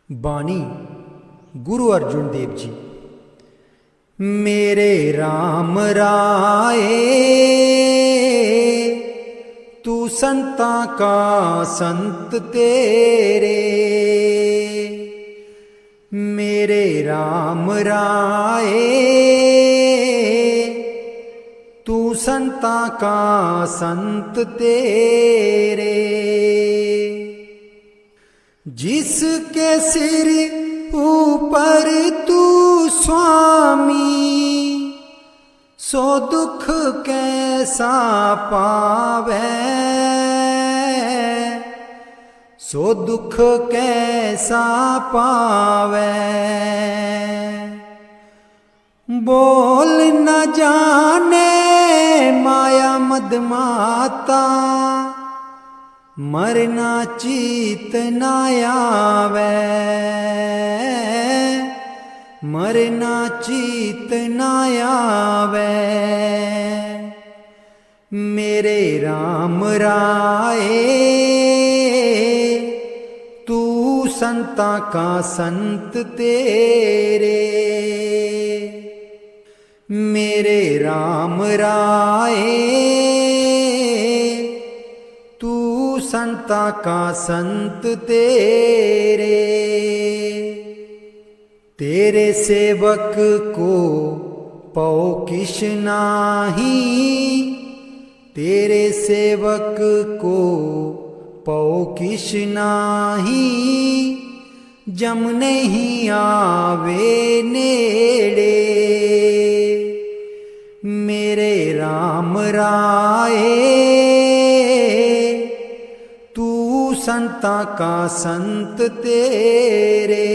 बानी गुरु अर्जुन देव जी। मेरे राम राये तू संता का संत तेरे, मेरे राम राये तू संता का संत तेरे। जिसके सिर ऊपर तू स्वामी, सो दुख कैसा पावे, सो दुख कैसा पावे। बोल न जाने माया मदमाता, मरना चीत न आवे, मरना चीत न आवे। मेरे राम राये तू संता का संत तेरे, मेरे राम राये तू संता का संत तेरे। तेरे सेवक को पौ किश नाही, तेरे सेवक को पौ किश नाही। जम नहीं आवे नेड़े, मेरे राम राये तू संता का संत तेरे,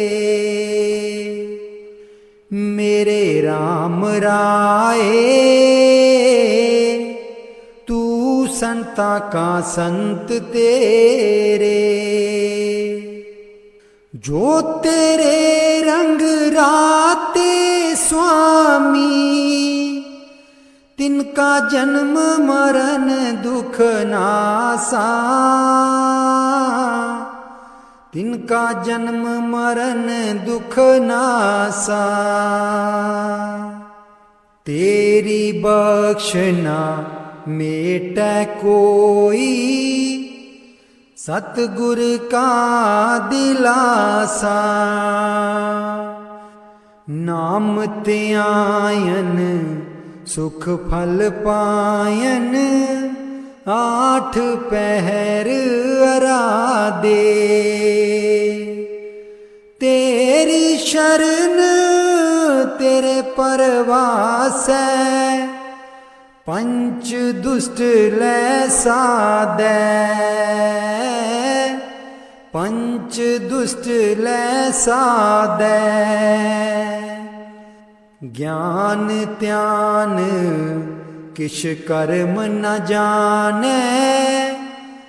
मेरे राम राये तू संता का संत तेरे। जो तेरे रंग राते स्वामी, तिनका जन्म मरण दुख नासा, तिनका जन्म मरण दुख नासा। तेरी बख्शना मेटै कोई, सतगुर का दिलासा। नाम ते आयन सुख फल पायन, आठ पहर आराधे। तेरी शरण तेरे परवास है, पंच दुष्ट लै साधै, पंच दुष्ट लै साधै। ज्ञान त्यान किश कर्म न जाने,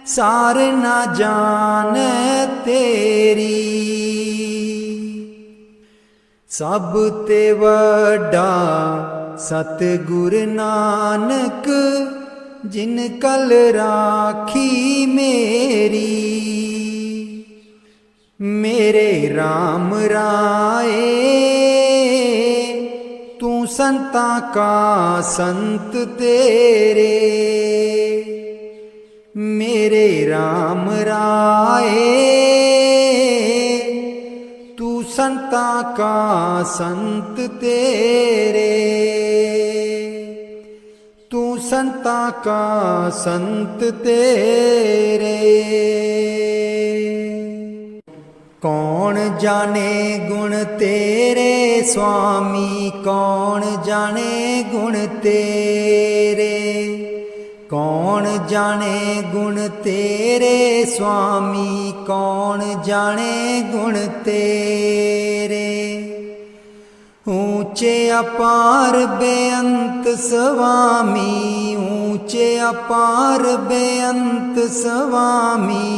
सार न जाने तेरी। सब ते वड्डा सतगुर नानक, जिन कल राखी मेरी। मेरे राम राये तू संता का संत तेरे, मेरे राम राये तू संता का संत तेरे, तू संता का संत तेरे। कौन जाने गुण तेरे स्वामी, कौन जाने गुण तेरे, कौन जाने गुण तेरे स्वामी, कौन जाने गुण तेरे। ऊंचे अपार बेअंत स्वामी, ऊंचे अपार बेअंत स्वामी।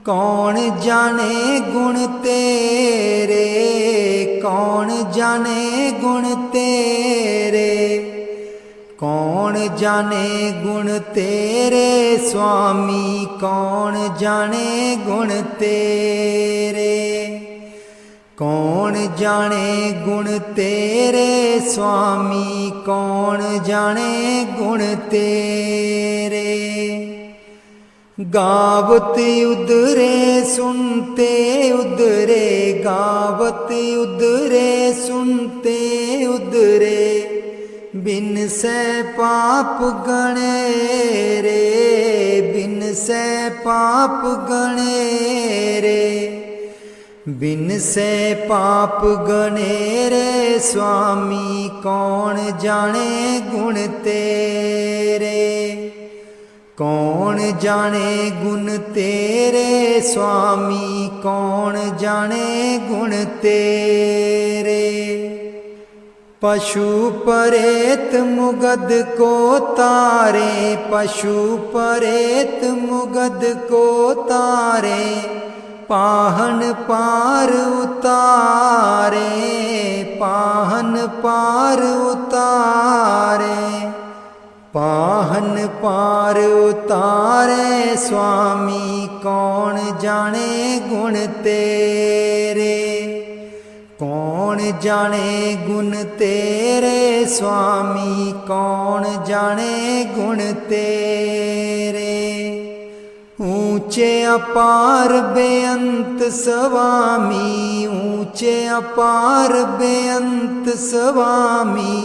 कौन जाने गुण तेरे, कौन जाने गुण तेरे, कौन जाने गुण तेरे स्वामी, कौन जाने गुण तेरे। जाने गुण तेरे स्वामी, कौन जाने गुण तेरे। गावत उदरे सुनते उदरे, गावत उदरे सुनते उदरे, बिन से पाप गणे रे, बिन से पाप गणे रे, बिन से पाप गणे रे स्वामी, कौन जाने गुण तेरे, कौन जाने गुण तेरे स्वामी, कौन जाने गुण तेरे। पशु परेत मुगद को तारे, पशु परेत मुगद को तारे, पाहन पार उतारे, पाहन पार उतारे, पाहन पार उतारे स्वामी, कौन जाने गुण तेरे, कौन जाने गुण तेरे स्वामी, कौन जाने गुण तेरे। ऊंचे अपार बेअंत स्वामी, ऊंचे अपार बेअंत स्वामी,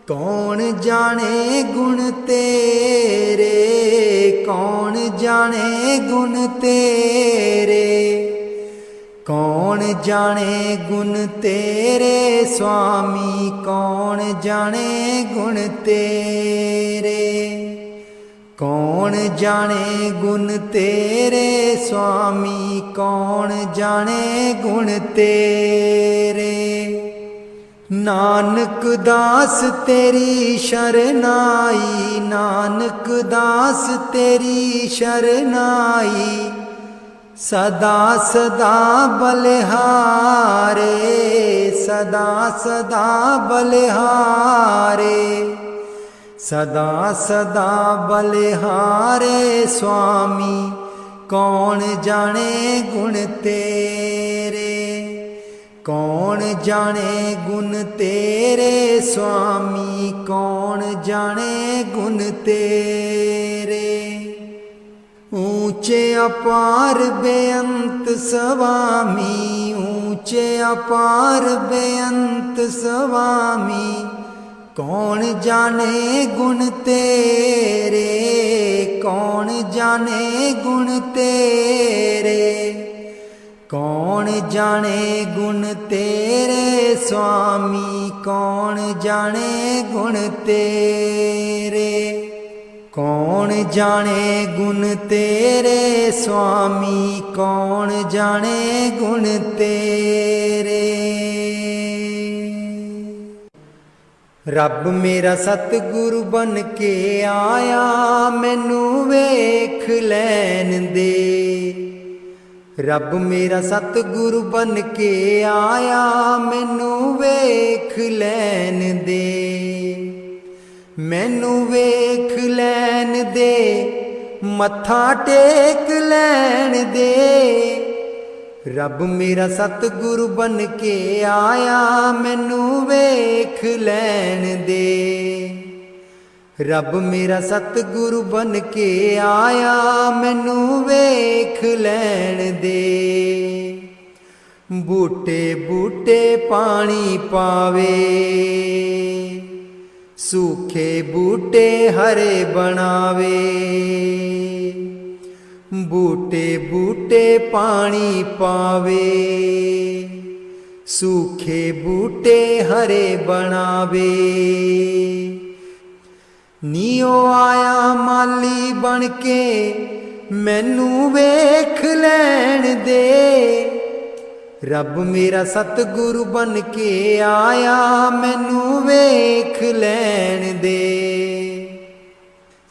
कौन जाने गुण तेरे, कौन जाने गुण तेरे, कौन जाने गुण तेरे स्वामी, कौन जाने गुण तेरे, कौन जाने गुण तेरे स्वामी, कौन जाने गुण तेरे। नानक दास तेरी शरनाई, नानक दास तेरी शरनाई, सदा सदा बलिहारे, सदा सदा बलिहारे, सदा सदा बलिहारे स्वामी, कौन जाने गुण तेरे, कौन जाने गुण तेरे स्वामी, कौन जाने गुण तेरे। ऊंचे अपार बेअंत स्वामी, ऊंचे अपार बेअंत स्वामी, कौन जाने गुण तेरे, कौन जाने गुण तेरे, कौन जाने गुण तेरे स्वामी, कौन जाने गुण तेरे, कौन जाने गुण तेरे स्वामी, कौन जाने गुण तेरे। रब मेरा सतगुरु बन के आया, मैनू वेख लैन दे, रब मेरा सतगुरु बन के आया, मैनू वेख लैन दे, मैनू वेख लैन दे, मत्था टेक लैन दे। रब मेरा सतगुरु बन के आया, मैनू वेख लैन दे, रब मेरा सतगुरु बन के आया, मैनू वेख लैन दे। बूटे बूटे पानी पावे, सूखे बूटे हरे बनावे, बूटे बूटे पानी पावे, सूखे बूटे हरे बनावे। नीओ आया माली बन के, मैनू वेख लैन दे, रब मेरा सतगुरु बन के आया, मैनू वेख लैन दे।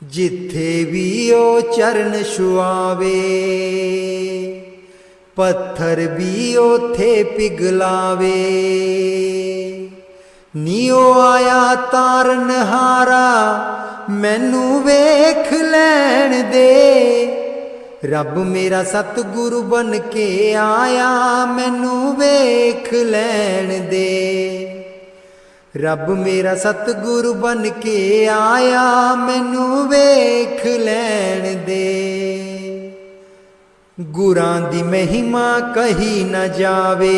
जिथे भी ओ चरण छुआवे, पत्थर भी ओथे पिघलावे। नीओ आया तारनहारा, मैनू वेख लैन दे, ਰੱਬ ਮੇਰਾ ਸਤਿਗੁਰੂ ਬਨ ਕੇ ਆਇਆ, ਮੈਨੂੰ ਵੇਖ ਲੈਣ ਦੇ। ਰੱਬ ਮੇਰਾ ਸਤਿਗੁਰੂ ਬਨ ਕੇ ਆਇਆ, ਮੈਨੂੰ ਵੇਖ ਲੈਣ ਦੇ। ਗੁਰਾਂ ਦੀ ਮਹਿਮਾ ਕਹੀ ਨਾ ਜਾਵੇ,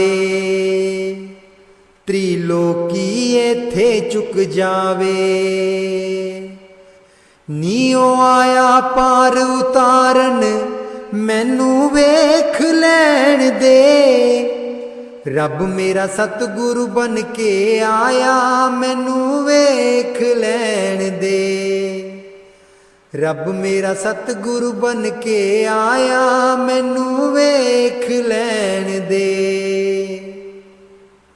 ਤ੍ਰਿਲੋਕੀ ਇੱਥੇ ਚੁੱਕ ਜਾਵੇ। ਨੀਓ ਆਇਆ ਪਾਰ ਉਤਾਰਨ, ਮੈਨੂੰ ਵੇਖ ਲੈਣ ਦੇ। ਰੱਬ ਮੇਰਾ ਸਤਿਗੁਰੂ ਬਨ ਕੇ ਆਇਆ, ਮੈਨੂੰ ਵੇਖ ਲੈਣ ਦੇ। ਰੱਬ ਮੇਰਾ ਸਤਿਗੁਰੂ ਬਨ ਕੇ ਆਇਆ, ਮੈਨੂੰ ਵੇਖ ਲੈਣ ਦੇ।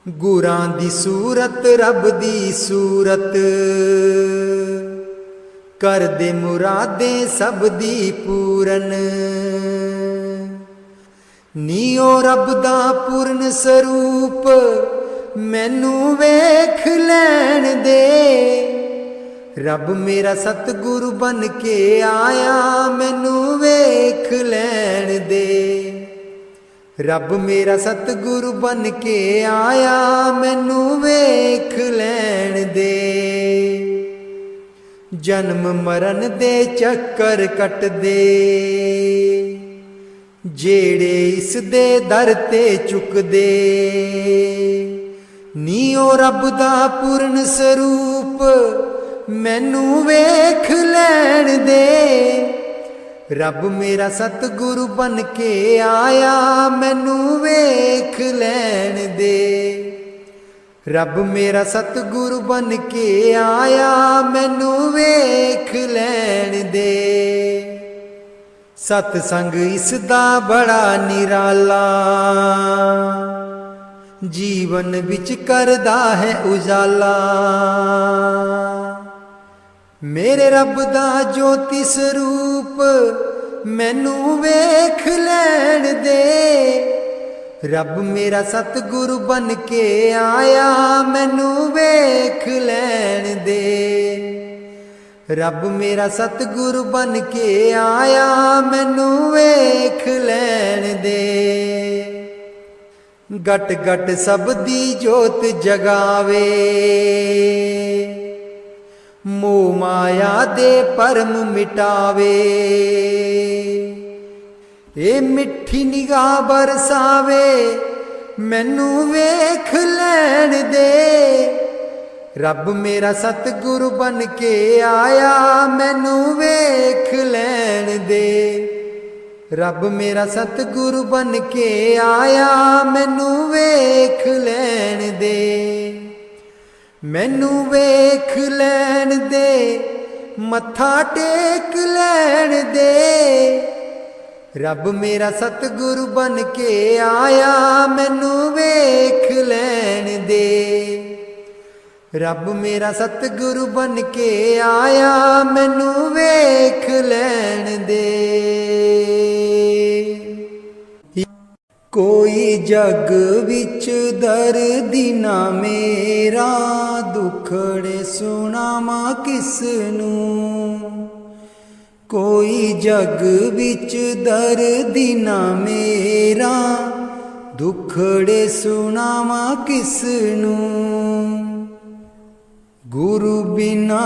ਗੁਰਾਂ ਦੀ ਸੂਰਤ ਰੱਬ ਦੀ ਸੂਰਤ, ਕਰਦੇ ਮੁਰਾਦੇ ਸਭ ਦੀ ਪੂਰਨ। ਨੀਓ ਰੱਬ ਦਾ ਪੂਰਨ ਸਰੂਪ, ਮੈਨੂੰ ਵੇਖ ਲੈਣ ਦੇ। ਰੱਬ ਮੇਰਾ ਸਤਿਗੁਰੂ ਬਨ ਕੇ ਆਇਆ, ਮੈਨੂੰ ਵੇਖ ਲੈਣ ਦੇ। ਰੱਬ ਮੇਰਾ ਸਤਿਗੁਰੂ ਬਨ ਕੇ ਆਇਆ, ਮੈਨੂੰ ਵੇਖ ਲੈਣ ਦੇ। ਜਨਮ ਮਰਨ ਦੇ ਚੱਕਰ ਕੱਟਦੇ, ਜਿਹੜੇ ਇਸ ਦੇ ਦਰ ਤੇ ਝੁਕਦੇ। ਨੀਓ ਰੱਬ ਦਾ ਪੂਰਨ ਸਰੂਪ, ਮੈਨੂੰ ਵੇਖ ਲੈਣ ਦੇ। ਰੱਬ ਮੇਰਾ ਸਤਿਗੁਰੂ ਬਨ ਕੇ ਆਇਆ, ਮੈਨੂੰ ਵੇਖ ਲੈਣ ਦੇ। ਰੱਬ ਮੇਰਾ ਸਤਿਗੁਰੂ ਬਨ ਕੇ ਆਇਆ, ਮੈਨੂੰ ਵੇਖ ਲੈਣ ਦੇ। ਸਤ ਸੰਗ ਇਸ ਦਾ ਬੜਾ ਨਿਰਾਲਾ, ਜੀਵਨ ਵਿੱਚ ਕਰਦਾ ਹੈ ਉਜਾਲਾ। ਮੇਰੇ ਰੱਬ ਦਾ ਜੋਤੀ ਸਰੂਪ, ਮੈਨੂੰ ਵੇਖ ਲੈਣ ਦੇ। ਰੱਬ ਮੇਰਾ ਸਤਿਗੁਰੂ ਬਨ ਕੇ ਆਇਆ, ਮੈਨੂੰ ਵੇਖ ਲੈਣ ਦੇ। ਰੱਬ ਮੇਰਾ ਸਤਿਗੁਰੂ ਬਨ ਕੇ ਆਇਆ, ਮੈਨੂੰ ਵੇਖ ਲੈਣ ਦੇ। ਗਟ ਗਟ ਸਭ ਦੀ ਜੋਤ ਜਗਾਵੇ, ਮੋਹ ਮਾਇਆ ਦੇ ਭਰਮ ਮਿਟਾਵੇ। ਇਹ ਮਿੱਠੀ ਨਿਗਾਹ ਬਰਸਾਵੇ, ਮੈਨੂੰ ਵੇਖ ਲੈਣ ਦੇ। ਰੱਬ ਮੇਰਾ ਸਤਿਗੁਰੂ ਬਨ ਕੇ ਆਇਆ, ਮੈਨੂੰ ਵੇਖ ਲੈਣ ਦੇ। ਰੱਬ ਮੇਰਾ ਸਤਿਗੁਰੂ ਬਨ ਕੇ ਆਇਆ, ਮੈਨੂੰ ਵੇਖ ਲੈਣ ਦੇ। ਮੈਨੂੰ ਵੇਖ ਲੈਣ ਦੇ, ਮੱਥਾ ਟੇਕ ਲੈਣ ਦੇ। ਰੱਬ ਮੇਰਾ ਸਤਿਗੁਰੂ ਬਨ ਕੇ ਆਇਆ, ਮੈਨੂੰ ਵੇਖ ਲੈਣ ਦੇ। ਰੱਬ ਮੇਰਾ ਸਤਿਗੁਰੂ ਬਨ ਕੇ ਆਇਆ, ਮੈਨੂੰ ਵੇਖ ਲੈਣ ਦੇ। ਕੋਈ ਜਗ ਵਿੱਚ ਦਰਦੀ ਨਾ ਮੇਰਾ, ਦੁਖੜੇ ਸੁਣਾਵਾਂ ਕਿਸ ਨੂੰ। ਕੋਈ ਜਗ ਵਿੱਚ ਦਰਦੀ ਨਾ ਮੇਰਾ, ਦੁਖੜੇ ਸੁਣਾਵਾਂ ਕਿਸ ਨੂੰ। ਗੁਰੂ ਬਿਨਾ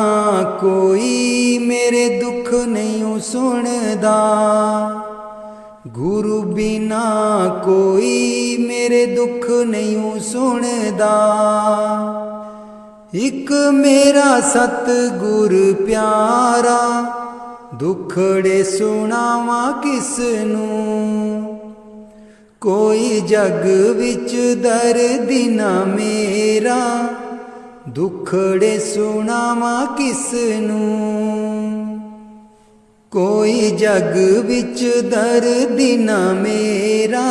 ਕੋਈ ਮੇਰੇ ਦੁੱਖ ਨਹੀਂ ਸੁਣਦਾ। ਗੁਰੂ ਬਿਨਾ ਕੋਈ ਮੇਰੇ ਦੁੱਖ ਨਹੀਂ ਸੁਣਦਾ। ਇੱਕ ਮੇਰਾ ਸਤਿਗੁਰ ਪਿਆਰਾ, ਦੁਖੜੇ ਸੁਣਾਵਾਂ ਕਿਸ ਨੂੰ। ਕੋਈ ਜਗ ਵਿੱਚ ਦਰਦੀ ਨਾ ਮੇਰਾ, ਦੁਖੜੇ ਸੁਣਾਵਾਂ ਕਿਸ ਨੂੰ। ਕੋਈ ਜਗ ਵਿੱਚ ਦਰਦੀ ਨਾ ਮੇਰਾ,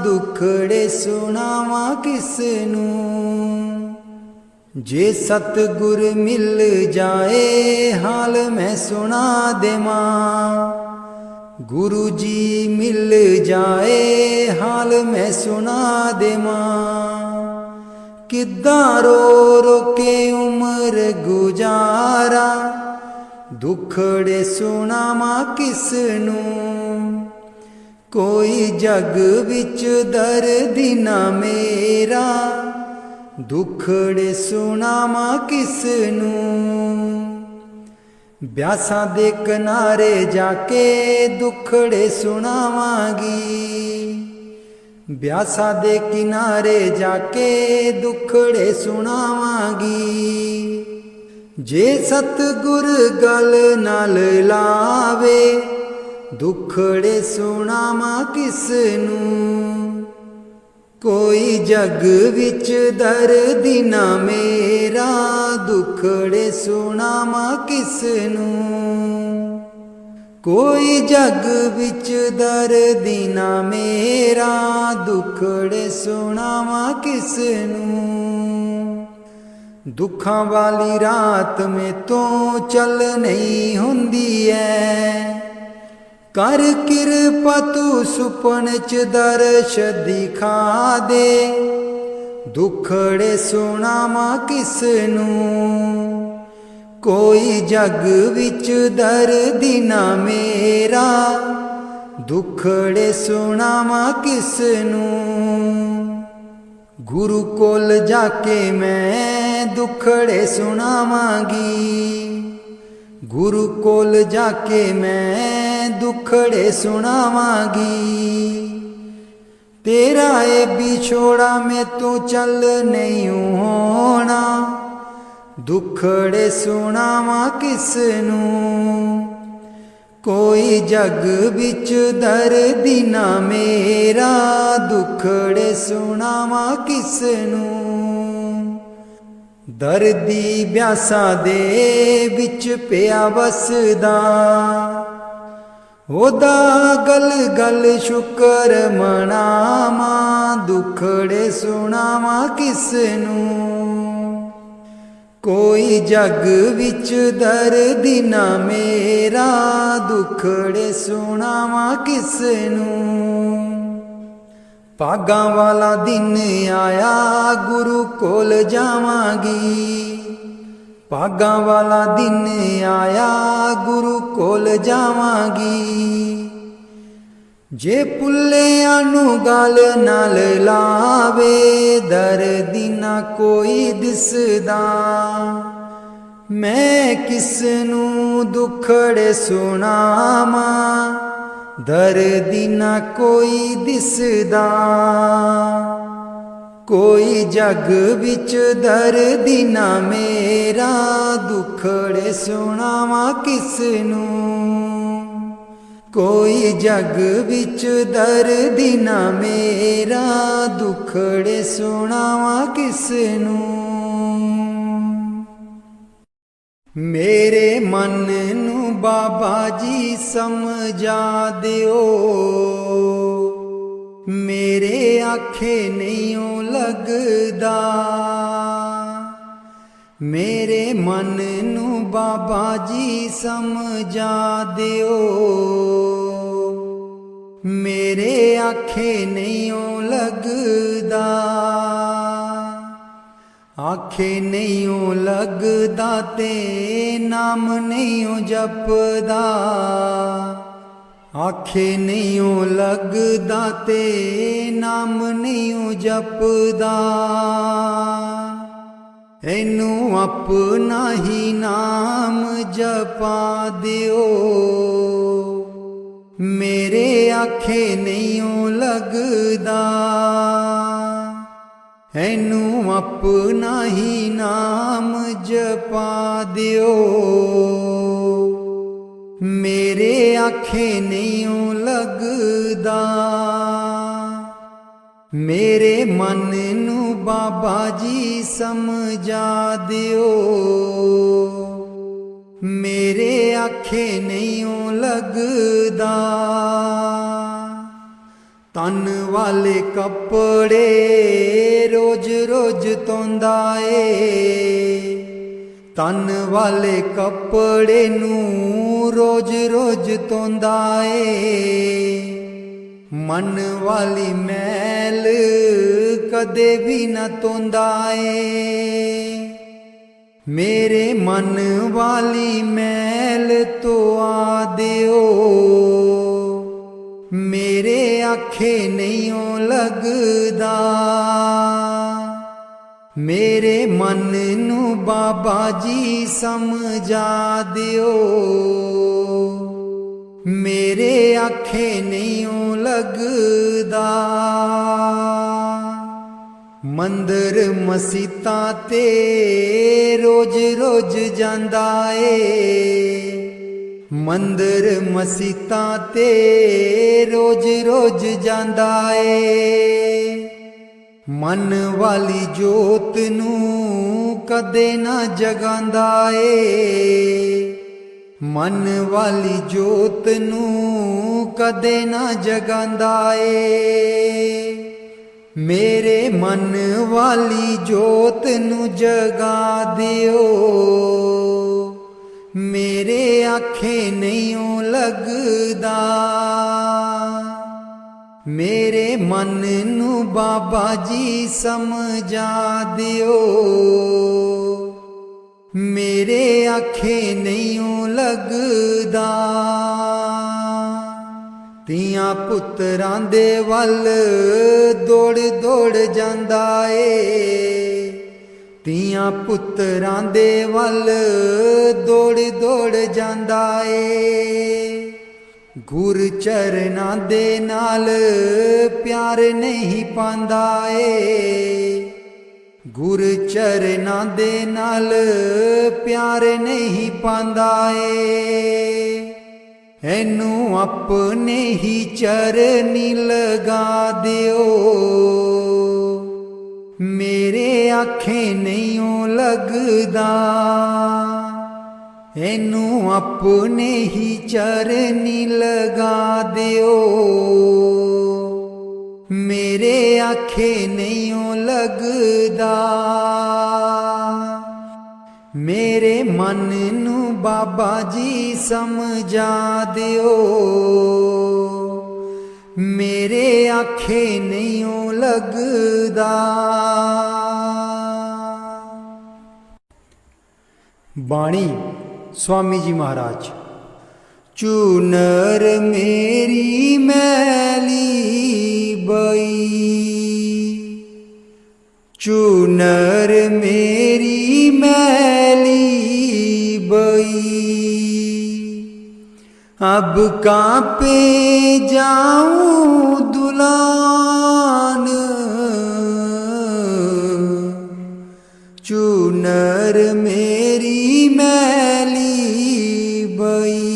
ਦੁਖੜੇ ਸੁਣਾਵਾਂ ਕਿਸ ਨੂੰ। ਜੇ ਸਤਿਗੁਰ ਮਿਲ ਜਾਏ ਹਾਲ ਮੈਂ ਸੁਣਾ ਦੇਵਾਂ। ਗੁਰੂ ਜੀ ਮਿਲ ਜਾਏ ਹਾਲ ਮੈਂ ਸੁਣਾ ਦੇਵਾਂ। ਕਿੱਦਾਂ ਰੋ ਰੋ ਕੇ ਉਮਰ ਗੁਜ਼ਾਰਾ, ਦੁਖੜੇ ਸੁਣਾਵਾਂ ਕਿਸ ਨੂੰ। कोई जग विच दर्दी ना मेरा, दुखड़े सुनावा किसनू। ब्यासां दे किनारे जाके दुखड़े सुनावांगी, ब्यासां दे किनारे जाके दुखड़े सुनावांगी। जे सतगुर गल नाल लावे, दुखड़े सुनावा किसनू। कोई जग विच दर्दी ना मेरा, दुखड़े सुनावा किसनू। कोई जग विच दर्दी ना मेरा, दुखड़े सुनावा किसनू। दुखां वाली रात में तो चल नहीं हुंदी है, कर किरपा तू सुपन च दर्श दिखा दे, दुखड़े सुनावा किसनू। कोई जग विच दर्दी ना मेरा, दुखड़े सुनावा किसनू। गुरु कोल जाके मैं दुखड़े सुनावांगी, गुरु कोल जाके मैं दुखड़े सुनावांगी। तेरा ए बिछोड़ा में तो चल नहीं होना, दुखड़े सुनावा किसनू। कोई जग विच दर्दी ना मेरा, दुखड़े सुनावा किसनू। दर्दी ब्यासां दे विच पिया वसदा, ओदा गल गल शुकर मनावा, दुखड़े सुनावा किसनू। कोई जग विच दर्दी ना मेरा, दुखड़े सुनावा किसनू। भागां वाला दिन आया गुरु कोल जावांगी, भागां वाला दिन आया गुरु कोल जावांगी। जे पुल्लियां नू गल नाल लावे, दर्दी ना कोई दिसदा। मैं किसनू दुखड़े सुनावा, दर्दी ना कोई दिसदा। कोई जग विच दर्दी ना मेरा, दुखड़े सुनावा किसनू। कोई जग विच दर्दी ना मेरा, दुखड़े सुनावा किसनू। मेरे मन नू बाबा जी समझा दिओ, मेरे आखे नहीं लगदा। मेरे मन नू बाबा जी समझा दिओ, मेरे आखे नहीं लगदा। आखे नहीं लगदा ते नाम नहीं जपदा, आखे नहीं लगदा ते नाम नहीं जपदा। एनू अपना ही नाम जपा दिओ, मेरे आखे नहीं लगदा। एनू अपना ही नाम जपा दिओ, मेरे आखे नहीं लगदा। मेरे मन नू बाबा जी समझा दिओ, मेरे आखे नहीं लगदा। तन वाले कपड़े रोज रोज धोंदा ए, तन वाले कपड़े नू रोज रोज धोंदा ए। मन वाली मैल कदे भी न धोंदा ए। मेरे मन वाली मैल तो आ दिओ, मेरे आखे नहीं ओ लगदा। मेरे मन नू बाबा जी समझा दियो, मेरे आखे नहीं ओ लगदा। मंदिर मसीतां ते रोज रोज जांदा ए, मंदिर मसीतां ते रोज रोज जांदा ए। मन वाली जोत नू कदे ना जगांदा ए, मन वाली जोत नू कदे ना जगांदा ए। मेरे मन वाली जोत नू जगा दियो, मेरे आखे नहीं ओ लगदा। मेरे मन नू बाबा जी समझा दियो, मेरे आखे नहीं ओ लगदा। तियां पुत्रां दे वल दौड़ दौड़ जांदा ए, तियां पुत्रां दे वल दौड़ दौड़ जांदा ए। गुर चरनां दे नाल प्यार नहीं पांदा ए, गुर चरनां दे नाल प्यार नहीं पांदा ए। एनू अपने ही चरनी लगा दियो, मेरे आखे नहीं ओ लगदा। एनू अपने ही चरनी लगा दियो, मेरे आखे नहीं ओ लगदा। मेरे मन नू बाबा जी समझा दियो, मेरे आखे नहीं ओ लगदा। बाणी स्वामी जी महाराज। चूनर मेरी मैली बई, चूनर मेरी मैली बई। अब कांपे जाऊं दुलान, चूनर मेरी मैली बई,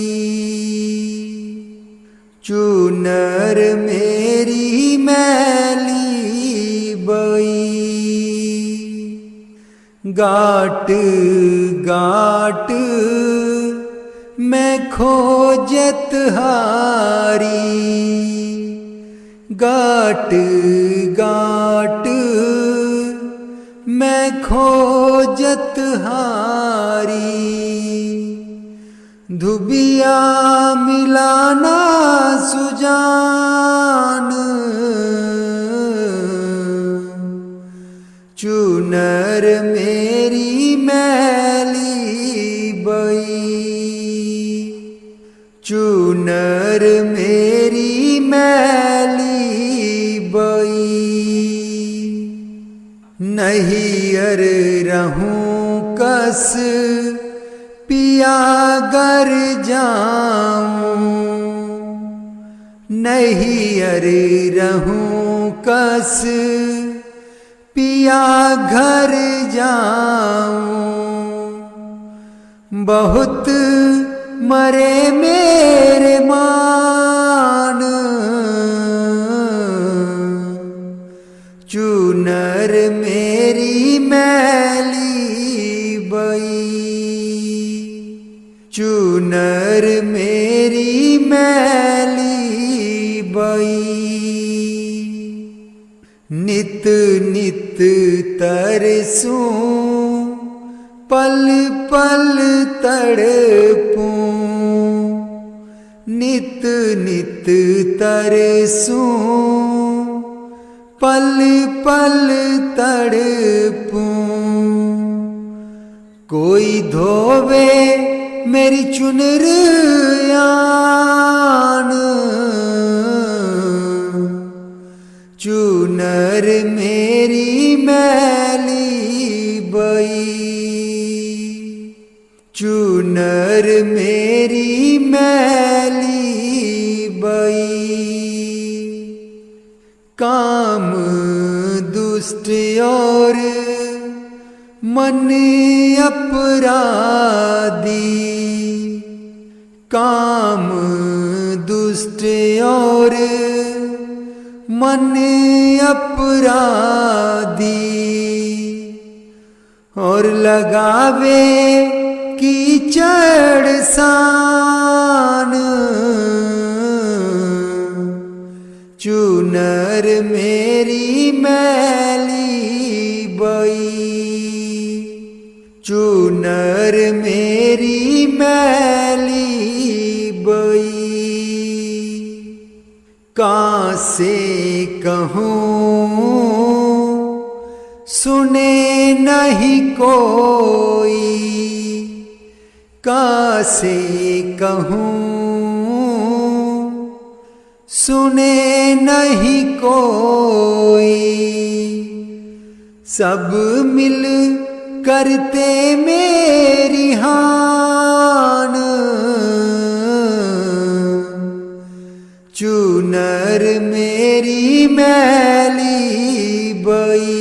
चूनर मेरी मैली बई। गाट गाट मैं खोजत हारी, गाट गाट मैं खोजत हारी। धुबिया मिलाना सुजान, चूनर मेरी मैली बई, चूनर मेरी मैली बई। नहीं अर रहूं कस पिया घर जाऊं, नहीं अर रहूं कस पिया घर जाऊं। बहुत मरे मेरे मान, चूनर मेरी मैली बई, चूनर मेरी मैली बई। नित नित तरसूं पल पल तड़पूं, नित नित तरसूं पल पल तड़पूं। कोई धोवे मेरी चुनर यान, मेरी मैली बई, चूनर मेरी मैली बई। काम दुष्ट और मन अपराधी, काम दुष्ट और मन अपराधी, और लगावे कीचड़ सान। चूनर मेरी मैली बई, चूनर मेरी मैली बई। कासे कहूँ सुने नहीं कोई, कासे कहूँ सुने नहीं कोई। सब मिल करते मेरी हान। चूनर मेरी मैली बई,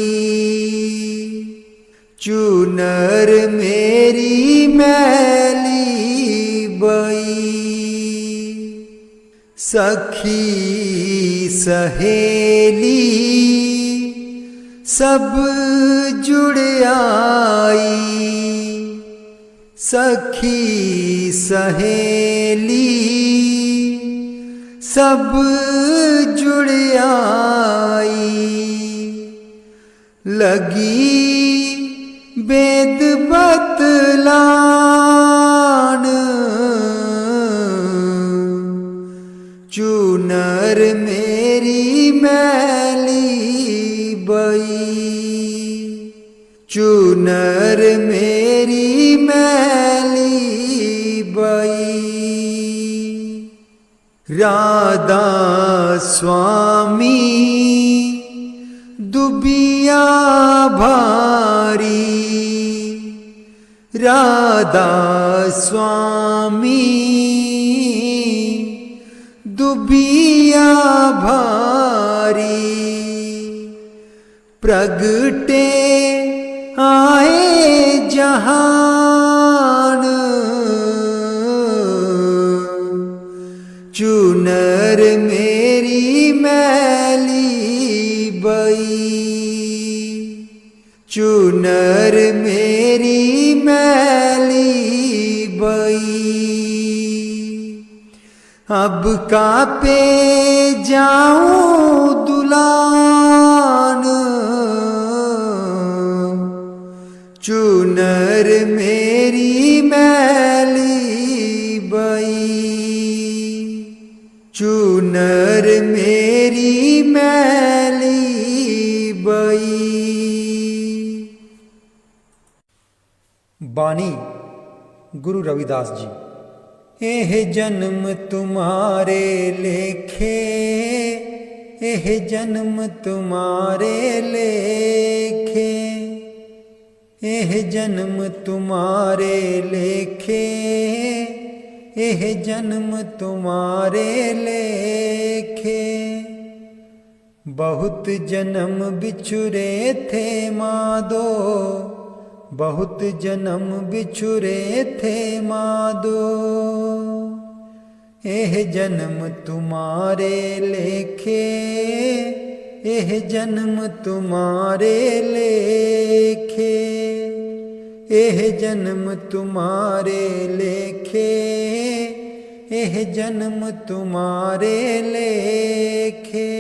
चूनर मेरी मैली बई। सखी सहेली सब जुड़ आई, सखी सहेली सब जुड़ आई। लगी वेद बतलान। चूनर मेरी मैली बई, चूनर मेरी मैली बई। राधा स्वामी दुबिया भारी, राधा स्वामी दुबिया भारी। प्रगटे आए जहान। चूनर मेरी मैली बई, चूनर मेरी मैली बई। अब कापे जाऊं दुलान। चूनर मेरी मैली बई, चूनर मेरी मैली बई। बानी गुरु रविदास जी। एह जन्म तुम्हारे लेखे, एह जन्म तुम्हारे लेखे, एह जन्म तुम्हारे लेखे, एह जन्म तुम्हारे लेखे। बहुत जन्म बिछुरे थे मादो, बहुत जन्म बिछुरे थे मादो। एह जन्म तुम्हारे लेखे, एह जन्म तुम्हारे लेखे, एह जन्म तुम्हारे लेखे, एह जन्म तुम्हारे लेखे।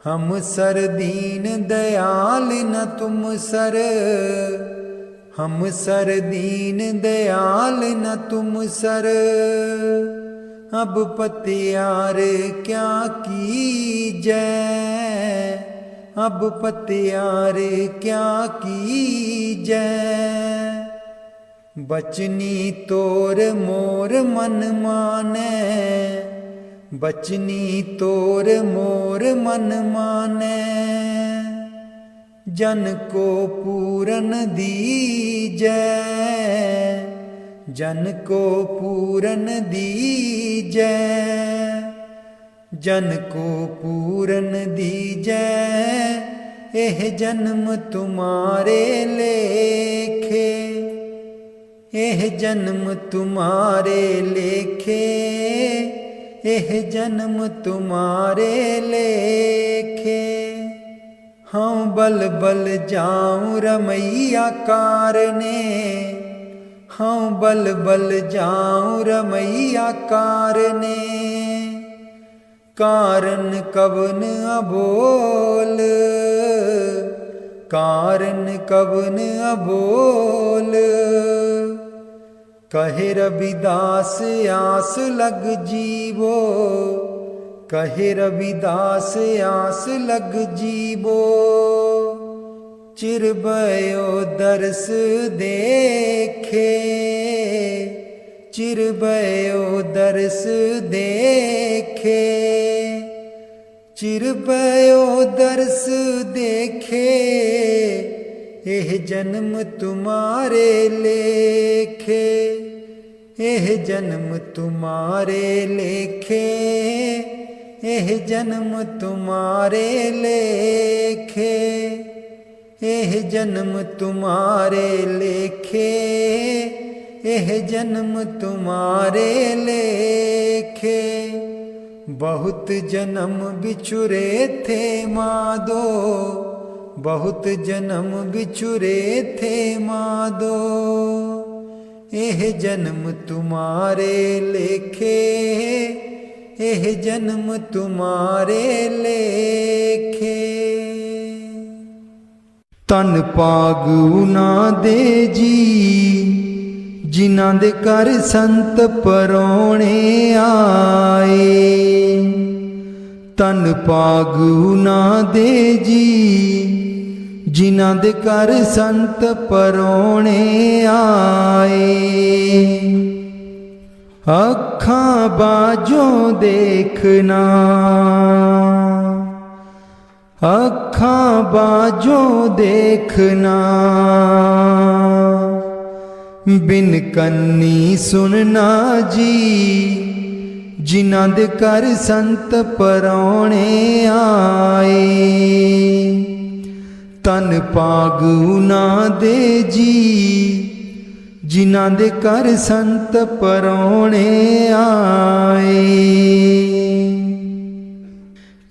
हम सर दीन दयाल न तुम सर, हम सर दीन दयाल न तुम सर। अब पतियार क्या कीजै, अब पतियार क्या कीजै। बचनी तोर मोर मन मानै, बचनी तोर मोर मन मानै। जन को पूरन दीजै, जन को पूरन दीजै, जन को पूरन दीजै। एह जन्म तुम्हारे लेखे, एह जन्म तुम्हारे लेखे, एह जन्म तुम्हारे लेखे। हाँ बल बल जाऊं रमैया कारने, हाँ बल बल जाऊं रमैया कारने। कारण कवन अबोल, कारण कवन अबोल। कहे रविदास आस लग जीवो, कहे रविदास आस लग जीवो। चिर भयो दर्श देखे, चिर भयो दर्श देखे, चिर भयो दर्श देखे। एह जन्म तुम्हारे लेखे, एह जन्म तुम्हारे लेखे, एह जन्म तुम्हारे लेखे, एह जन्म तुम्हारे लेखे, एह जन्म तुम्हारे लेखे। बहुत जन्म बिछुरे थे मादो, बहुत जन्म बिछुरे थे मादो। एह जन्म तुम्हारे लेखे, एह जन्म तुम्हारे लेखे। तन पागु ना दे जी, जिन्हां दे घर संत परौणे आए। तन पागु ना दे जी, जिन्हां दे घर संत परौणे आए। अखां बाजों देखना, अखां बाजों देखना। बिन कन्नी सुनना जी, जिन्हां दे घर संत परौणे आए। तन पागु ना दे जी, जिन्हां दे घर संत परौणे आए।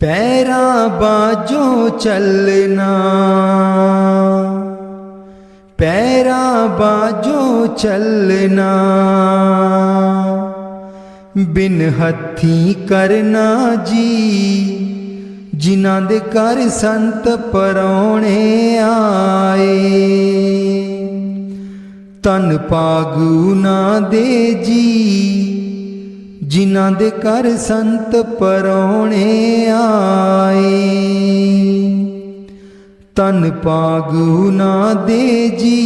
पैरां बाजों चलना, पैरां बाजों चलना। बिन हथी करना जी, जिन्हां दे घर संत परौणे आए। तन पागु ना दे जी, जिन्हां दे घर संत परौणे आए। तन पागु ना दे जी,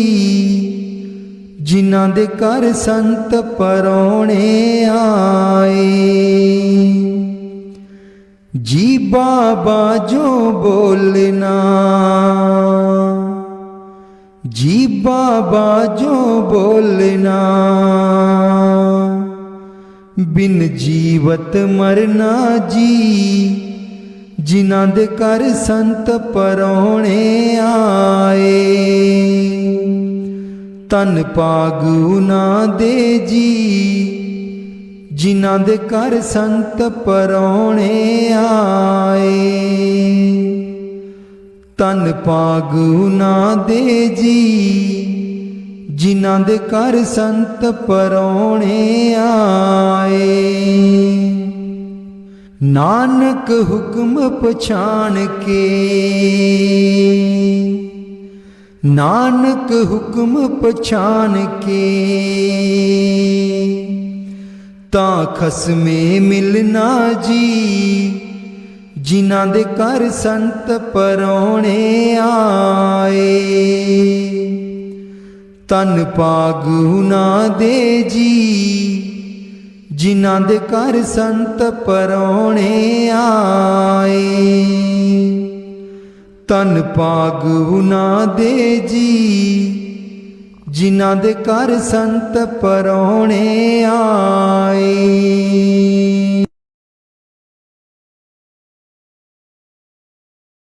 जिन्हां दे घर संत परौणे आए। जी बाबा जो बोलना, जी बाबा जो बोलना। बिन जीवत मरना जी, जिन्हां दे घर संत परौणे आए। तन पागु ना दे जी, जिन्हां दे घर संत परौणे आए। तन पागु ना दे जी, जिन्हां दे घर संत परौणे आए। नानक हुक्म पछाण के, नानक हुक्म पछाण के। ता खसमे मिलना जी, जिन्हां दे घर संत परौणे आए। तन पागु ना दे जी, जिन्हां दे घर संत परौणे आए। ਧਨ ਭਾਗ ਉਨਾਂ ਦੇ ਜੀ, ਜਿਨ੍ਹਾਂ ਦੇ ਘਰ ਸੰਤ ਪਰਾਉਣੇ ਆਏ।